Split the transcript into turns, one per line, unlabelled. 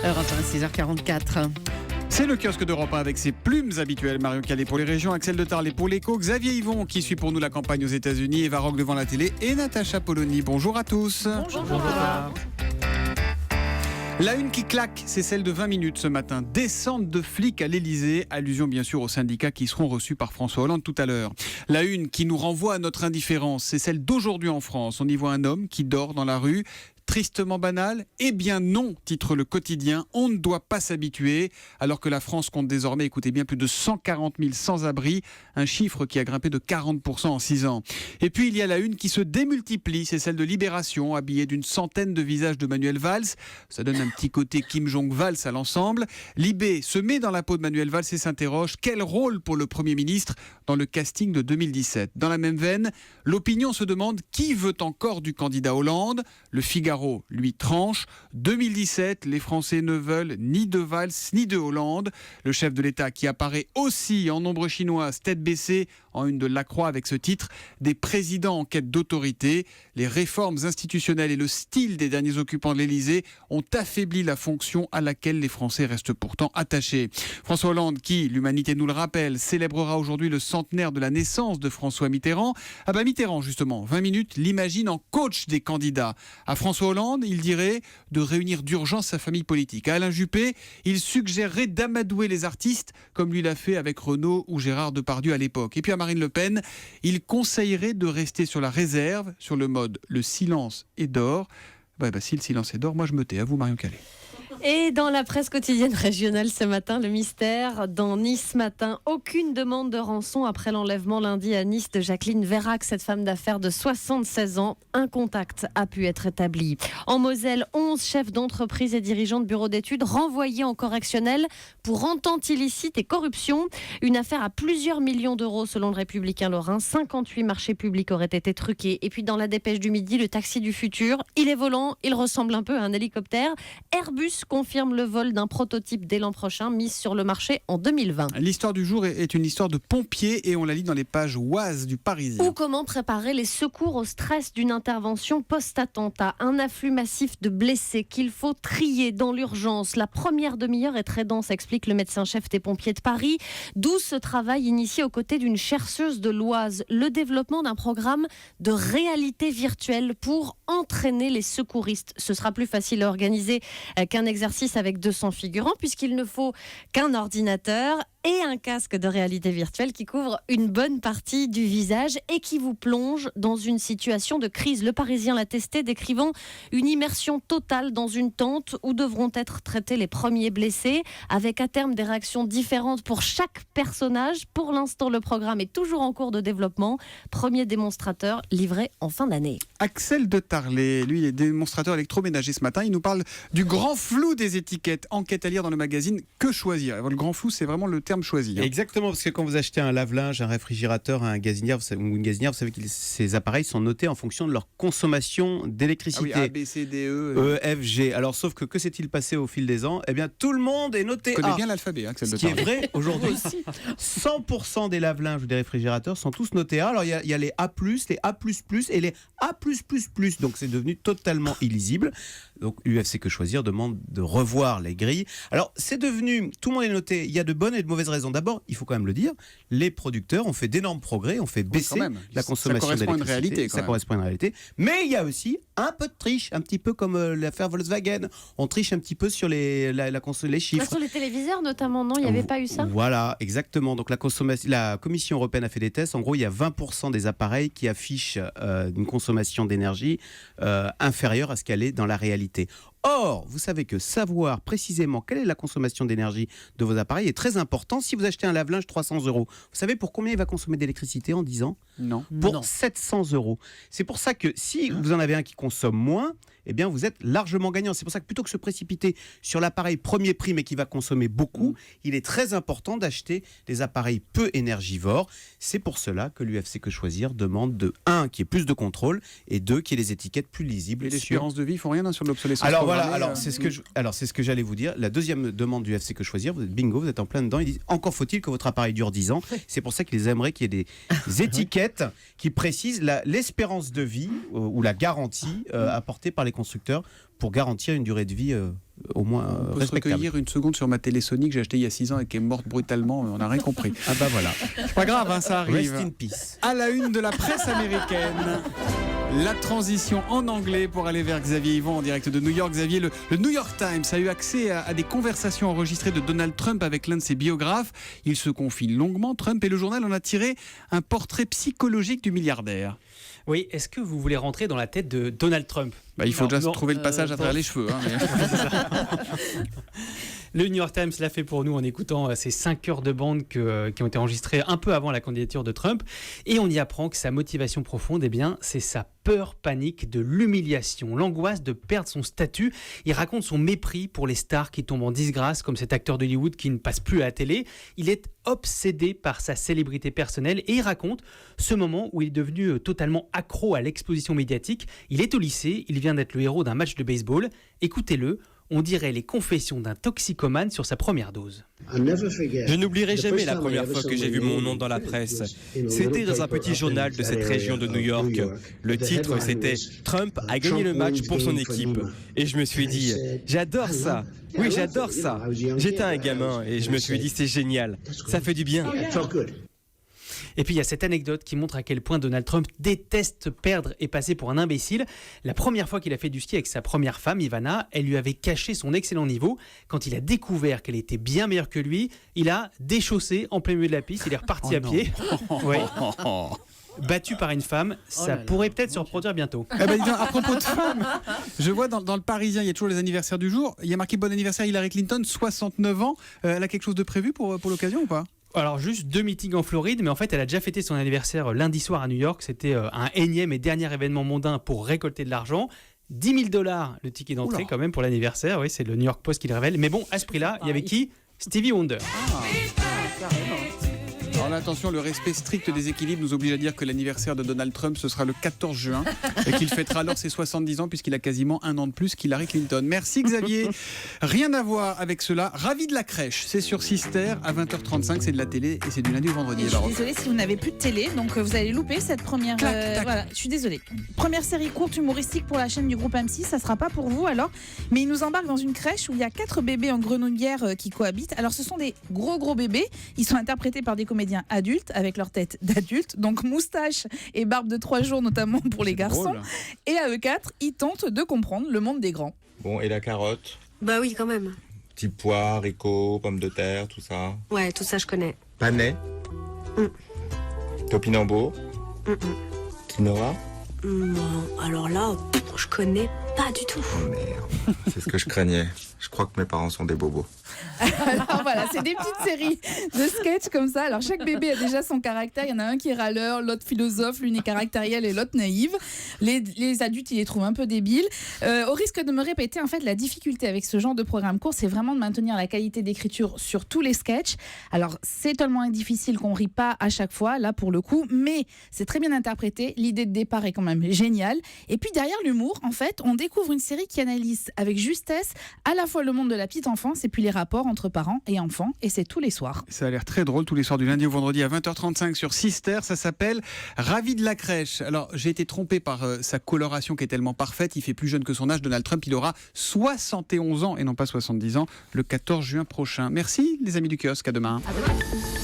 Europe 1, 6h44.
C'est le kiosque d'Europe 1 avec ses plumes habituelles. Marion Calais pour les régions, Axel de Tarlet pour l'écho, Xavier Yvon qui suit pour nous la campagne aux États-Unis, Eva Rock devant la télé et Natacha Polony. Bonjour à tous.
Bonjour.
La une qui claque, c'est celle de 20 minutes ce matin. Descente de flics à l'Elysée, allusion bien sûr aux syndicats qui seront reçus par François Hollande tout à l'heure. La une qui nous renvoie à notre indifférence, c'est celle d'aujourd'hui en France. On y voit un homme qui dort dans la rue. Tristement banal ? Eh bien non, titre le quotidien. On ne doit pas s'habituer, alors que la France compte désormais, écoutez bien, plus de 140 000 sans-abri, un chiffre qui a grimpé de 40% en 6 ans. Et puis il y a la une qui se démultiplie, c'est celle de Libération, habillée d'une centaine de visages de Manuel Valls. Ça donne un petit côté Kim Jong-Valls à l'ensemble. Libé se met dans la peau de Manuel Valls et s'interroge, quel rôle pour le Premier ministre dans le casting de 2017 ? Dans la même veine, l'opinion se demande qui veut encore du candidat Hollande ? Le Figaro lui tranche. 2017, les Français ne veulent ni de Valls ni de Hollande. Le chef de l'État qui apparaît aussi en ombre chinoise, tête baissée, en une de La Croix avec ce titre, des présidents en quête d'autorité. Les réformes institutionnelles et le style des derniers occupants de l'Élysée ont affaibli la fonction à laquelle les Français restent pourtant attachés. François Hollande qui, l'humanité nous le rappelle, célébrera aujourd'hui le centenaire de la naissance de François Mitterrand. Ah bah Mitterrand justement, 20 minutes, l'imagine en coach des candidats. À François Hollande, il dirait de réunir d'urgence sa famille politique. À Alain Juppé, il suggérerait d'amadouer les artistes, comme lui l'a fait avec Renaud ou Gérard Depardieu à l'époque. Et puis à Marine Le Pen, il conseillerait de rester sur la réserve, sur le mode le silence est d'or. Si le silence est d'or, moi je me tais. À vous Marion Calais.
Et dans la presse quotidienne régionale ce matin, le mystère. Dans Nice matin, aucune demande de rançon après l'enlèvement lundi à Nice de Jacqueline Vérac, cette femme d'affaires de 76 ans. Un contact a pu être établi. En Moselle, 11 chefs d'entreprise et dirigeants de bureaux d'études renvoyés en correctionnel pour entente illicite et corruption. Une affaire à plusieurs millions d'euros selon le Républicain Lorrain. 58 marchés publics auraient été truqués. Et puis dans la dépêche du midi, le taxi du futur. Il est volant, il ressemble un peu à un hélicoptère. Airbus confirme le vol d'un prototype dès l'an prochain, mis sur le marché en 2020.
L'histoire du jour est une histoire de pompiers et on la lit dans les pages oise du Parisien.
Ou comment préparer les secours au stress d'une intervention post-attentat. Un afflux massif de blessés qu'il faut trier dans l'urgence. La première demi-heure est très dense, explique le médecin-chef des pompiers de Paris. D'où ce travail initié aux côtés d'une chercheuse de l'Oise. Le développement d'un programme de réalité virtuelle pour entraîner les secouristes. Ce sera plus facile à organiser qu'un exercice avec 200 figurants puisqu'il ne faut qu'un ordinateur et un casque de réalité virtuelle qui couvre une bonne partie du visage et qui vous plonge dans une situation de crise. Le Parisien l'a testé, décrivant une immersion totale dans une tente où devront être traités les premiers blessés, avec à terme des réactions différentes pour chaque personnage. Pour l'instant, le programme est toujours en cours de développement. Premier démonstrateur livré en fin d'année.
Axel de Tarlet, lui, il est démonstrateur électroménager ce matin. Il nous parle du grand flou des étiquettes. Enquête à lire dans le magazine Que choisir. Le grand flou, c'est vraiment le terme choisi.
Exactement, parce que quand vous achetez un lave-linge, un réfrigérateur, un gazinière ou une gazinière, vous savez que ces appareils sont notés en fonction de leur consommation d'électricité.
Ah oui, A, B, C, D, E.
F, G. Alors, sauf que s'est-il passé au fil des ans ? Eh bien, tout le monde est noté
Tu connais
A.
bien l'alphabet, Axel de
Ce qui est
Tarlet.
vrai aujourd'hui. 100% des lave-linges ou des réfrigérateurs sont tous notés A. Alors, il y a les A+, les A++ et les A+++. Donc, c'est devenu totalement illisible. Donc, UFC Que Choisir demande de revoir les grilles. Alors, c'est devenu... Tout le monde est noté. Il y a de bonnes et de mauvaises raisons. D'abord, il faut quand même le dire, les producteurs ont fait d'énormes progrès, ont fait baisser la consommation d'électricité.
Ça correspond à une réalité.
Ça correspond à une réalité. Mais il y a aussi un peu de triche, un petit peu comme l'affaire Volkswagen. On triche un petit peu sur les chiffres.
Sur les téléviseurs notamment, non ? Il n'y avait pas eu ça ?
Voilà, exactement. Donc la Commission européenne a fait des tests. En gros, il y a 20% des appareils qui affichent une consommation d'énergie inférieure à ce qu'elle est dans la réalité. Or, vous savez que savoir précisément quelle est la consommation d'énergie de vos appareils est très important. Si vous achetez un lave-linge 300 €, vous savez pour combien il va consommer d'électricité en 10 ans ?
Non.
Pour 700 €. C'est pour ça que si vous en avez un qui consomme moins, eh bien vous êtes largement gagnant. C'est pour ça que plutôt que se précipiter sur l'appareil premier prix mais qui va consommer beaucoup, il est très important d'acheter des appareils peu énergivores. C'est pour cela que l'UFC Que Choisir demande de 1 qu'il y ait plus de contrôle et 2 qu'il y ait des étiquettes plus lisibles.
Et l'espérance de vie, ils font rien sur l'obsolescence.
Alors voilà, c'est ce que j'allais vous dire. La deuxième demande du FC Que Choisir, vous êtes en plein dedans. Ils disent encore faut-il que votre appareil dure 10 ans. C'est pour ça qu'ils aimeraient qu'il y ait des étiquettes qui précisent l'espérance de vie ou la garantie apportée par les constructeurs pour garantir une durée de vie au moins
On peut se
respectable.
recueillir une seconde sur ma télé Sony que j'ai achetée il y a 6 ans et qui est morte brutalement, mais on n'a rien compris.
Ah bah voilà.
C'est pas grave, hein, ça arrive.
Rest in peace.
À la une de la presse américaine, la transition en anglais pour aller vers Xavier Yvon en direct de New York. Xavier, le New York Times a eu accès à des conversations enregistrées de Donald Trump avec l'un de ses biographes. Il se confie longuement, Trump, et le journal en a tiré un portrait psychologique du milliardaire.
Oui, est-ce que vous voulez rentrer dans la tête de Donald Trump ?
Bah, il faut déjà
Non,
trouver le passage à travers les cheveux. Hein, mais...
Le New York Times l'a fait pour nous en écoutant ces 5 heures de bande qui ont été enregistrées un peu avant la candidature de Trump. Et on y apprend que sa motivation profonde, c'est sa peur panique de l'humiliation, l'angoisse de perdre son statut. Il raconte son mépris pour les stars qui tombent en disgrâce, comme cet acteur d'Hollywood qui ne passe plus à la télé. Il est obsédé par sa célébrité personnelle et il raconte ce moment où il est devenu totalement accro à l'exposition médiatique. Il est au lycée, il vient d'être le héros d'un match de baseball. Écoutez-le. On dirait les confessions d'un toxicomane sur sa première dose.
Je n'oublierai jamais la première fois que j'ai vu mon nom dans la presse. C'était dans un petit journal de cette région de New York. Le titre, c'était « Trump a gagné le match pour son équipe ». Et je me suis dit « J'adore ça ! Oui, j'adore ça !» J'étais un gamin et je me suis dit « C'est génial, ça fait du bien ».
Et puis il y a cette anecdote qui montre à quel point Donald Trump déteste perdre et passer pour un imbécile. La première fois qu'il a fait du ski avec sa première femme, Ivana, elle lui avait caché son excellent niveau. Quand il a découvert qu'elle était bien meilleure que lui, il a déchaussé en plein milieu de la piste, il est reparti à pied. Ouais. Battu par une femme, ça pourrait peut-être se reproduire bientôt.
Eh ben, dis donc, à propos de femmes, je vois dans le Parisien, il y a toujours les anniversaires du jour. Il y a marqué bon anniversaire Hillary Clinton, 69 ans. Elle a quelque chose de prévu pour l'occasion ou pas ?
Alors juste 2 meetings en Floride, mais en fait elle a déjà fêté son anniversaire lundi soir à New York. C'était un énième et dernier événement mondain pour récolter de l'argent. $10 000 le ticket d'entrée quand même pour l'anniversaire. Oui, c'est le New York Post qui le révèle. Mais bon, à ce prix-là, il y avait qui ? Stevie Wonder.
Alors là, attention, le respect strict des équilibres nous oblige à dire que l'anniversaire de Donald Trump, ce sera le 14 juin et qu'il fêtera alors ses 70 ans puisqu'il a quasiment un an de plus qu'Hillary Clinton. Merci Xavier. Rien à voir avec cela. Ravi de la crèche, c'est sur Sister à 20h35, c'est de la télé et c'est du lundi au vendredi.
Et je suis désolée si vous n'avez plus de télé, donc vous allez louper cette première... voilà, je suis désolée. Première série courte humoristique pour la chaîne du groupe M6, ça sera pas pour vous alors, mais il nous embarque dans une crèche où il y a 4 bébés en grenouillère qui cohabitent. Alors ce sont des gros bébés, ils sont interprétés par des comédiens adultes avec leur tête d'adultes, donc moustache et barbe de 3 jours notamment pour les garçons.
Drôle.
Et à eux 4, ils tentent de comprendre le monde des grands.
Bon, et la carotte?
Bah oui, quand même.
Petit pois, haricots, pommes de terre, tout ça.
Ouais, tout ça, je connais.
Panais? Topinambour? Quinoa?
Non, alors là, je connais pas du tout.
Oh merde, c'est ce que je craignais. Je crois que mes parents sont des bobos.
Alors voilà, c'est des petites séries de sketchs comme ça. Alors chaque bébé a déjà son caractère. Il y en a un qui est râleur, l'autre philosophe, l'une est caractérielle et l'autre naïve. Les adultes, ils les trouvent un peu débiles. Au risque de me répéter, en fait, la difficulté avec ce genre de programme court, c'est vraiment de maintenir la qualité d'écriture sur tous les sketchs. Alors c'est tellement difficile qu'on rit pas à chaque fois, là pour le coup, mais c'est très bien interprété. L'idée de départ est quand même géniale. Et puis derrière l'humour, en fait, on découvre une série qui analyse avec justesse à la fois le monde de la petite enfance et puis les rapports entre parents et enfants, et c'est tous les soirs.
Ça a l'air très drôle tous les soirs du lundi au vendredi à 20h35 sur Sister. Ça s'appelle Ravi de la crèche. Alors j'ai été trompé par sa coloration qui est tellement parfaite. Il fait plus jeune que son âge. Donald Trump, il aura 71 ans et non pas 70 ans le 14 juin prochain. Merci les amis du kiosque, à demain.
À demain.